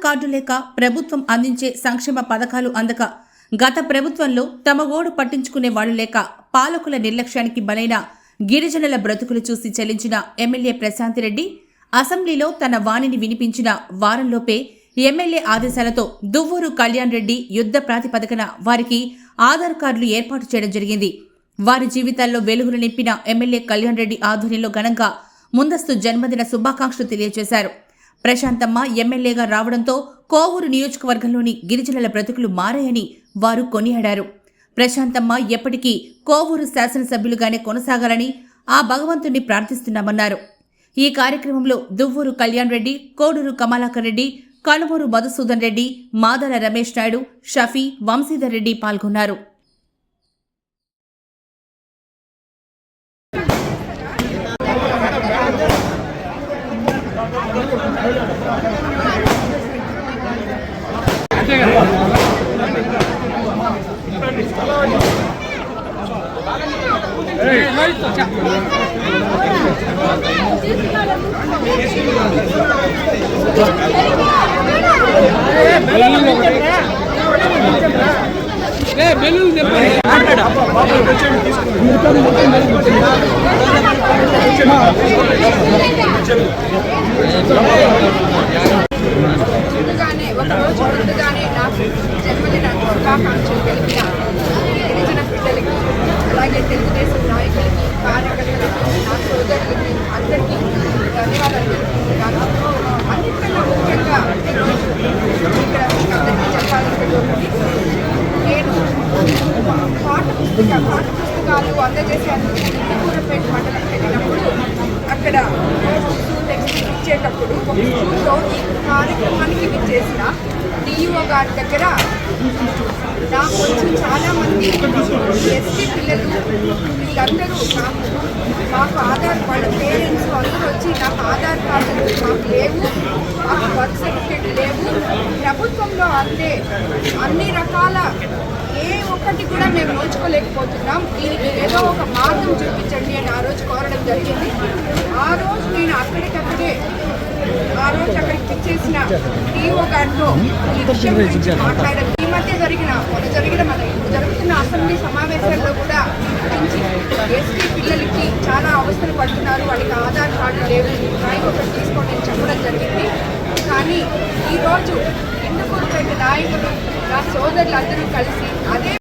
Card లేక ప్రభుత్వం అందించే సంక్షేమ పథకాలు అందక గత ప్రభుత్వంలో తమ ఓడు పట్టించుకునే వాళ్లు లేక పాలకుల నిర్లక్ష్యానికి బలైన గిరిజనుల బ్రతుకులు చూసి చెల్లించిన ఎమ్మెల్యే ప్రశాంతిరెడ్డి అసెంబ్లీలో తన వాణిని వినిపించిన వారంలోపే ఎమ్మెల్యే ఆదేశాలతో దువ్వూరు కళ్యాణ్ రెడ్డి యుద్ధ ప్రాతిపదికన వారికి ఆధార్ కార్డులు ఏర్పాటు చేయడం జరిగింది. వారి జీవితాల్లో వెలుగులు నింపిన ఎమ్మెల్యే కళ్యాణ్ రెడ్డి ఆధ్వర్యంలో ఘనంగా ముందస్తు జన్మదిన శుభాకాంక్షలు తెలియజేశారు. ప్రశాంతమ్మ ఎమ్మెల్యేగా రావడంతో కోవూరు నియోజకవర్గంలోని గిరిజనుల బ్రతుకులు మారాయని వారు కొనియాడారు. ప్రశాంతమ్మ ఎప్పటికీ కోవూరు శాసనసభ్యులుగానే కొనసాగాలని ఆ భగవంతుణ్ణి ప్రార్థిస్తున్నామన్నారు. ఈ కార్యక్రమంలో దువ్వూరు కళ్యాణ్ రెడ్డి, కోడూరు కమలాకర్ రెడ్డి, కనుమూరు మధుసూదన్ రెడ్డి, మాదల రమేష్ నాయుడు, షఫీ, వంశీధర్ రెడ్డి పాల్గొన్నారు. ఒకరోజు ముందుగానే నాకు జన్మదిన శుభాకాంక్షలు తెలిపిన గిరిజన బిడ్డలకి, అలాగే తెలుగుదేశం నాయకులకి, కార్యకర్తలకి, నా సోదరులకి అందరికీ ధన్యవాదాలు తెలుపుతున్నాను. అన్నింటికన్నా ముఖ్యంగా ఇక్కడ అందరికీ చెప్పాలనుకుంటున్నది, నేను పాఠ పుస్తకాలు అందజేసేందుకు ఇందుకూరపేట మండలం వెళ్ళినప్పుడు అక్కడ ఇచ్చేటప్పుడు ఒక స్కూల్లో ఈ కార్యక్రమానికి విచ్చేసిన డిఈఓ గారి దగ్గర నాకు వచ్చి చాలామంది ఎస్టీ పిల్లలు వీళ్ళందరూ మాకు ఆధార్ వాళ్ళ పేరెంట్స్ అందరూ వచ్చి నాకు ఆధార్ కార్డులు మాకు లేవు, మాకు బర్త్ సర్టిఫికేట్ లేవు, ప్రభుత్వంలో అంతే అన్ని రకాల ఏ ఒక్కటి కూడా మేము నోచుకోలేకపోతున్నాం, దీనికి ఏదో ఒక మార్గం చూపించండి అని ఆ రోజు కోరడం జరిగింది. ఆ రోజు నేను అక్కడికి అక్కడికి ఇచ్చేసిన డిఓ గారితో ఈ విషయం గురించి మాట్లాడారు. ఈ మధ్య జరుగుతున్న అసెంబ్లీ సమావేశాల్లో కూడా ఎస్టీ పిల్లలకి చాలా అవస్థలు పడుతున్నారు, వాళ్ళకి ఆధార్ కార్డు లేవు, ఒకటి తీసుకోండి అని చెప్పడం జరిగింది. కానీ ఈరోజు ఇందుకూరుపేట నాయకులు, నా సోదరులందరూ కలిసి అదే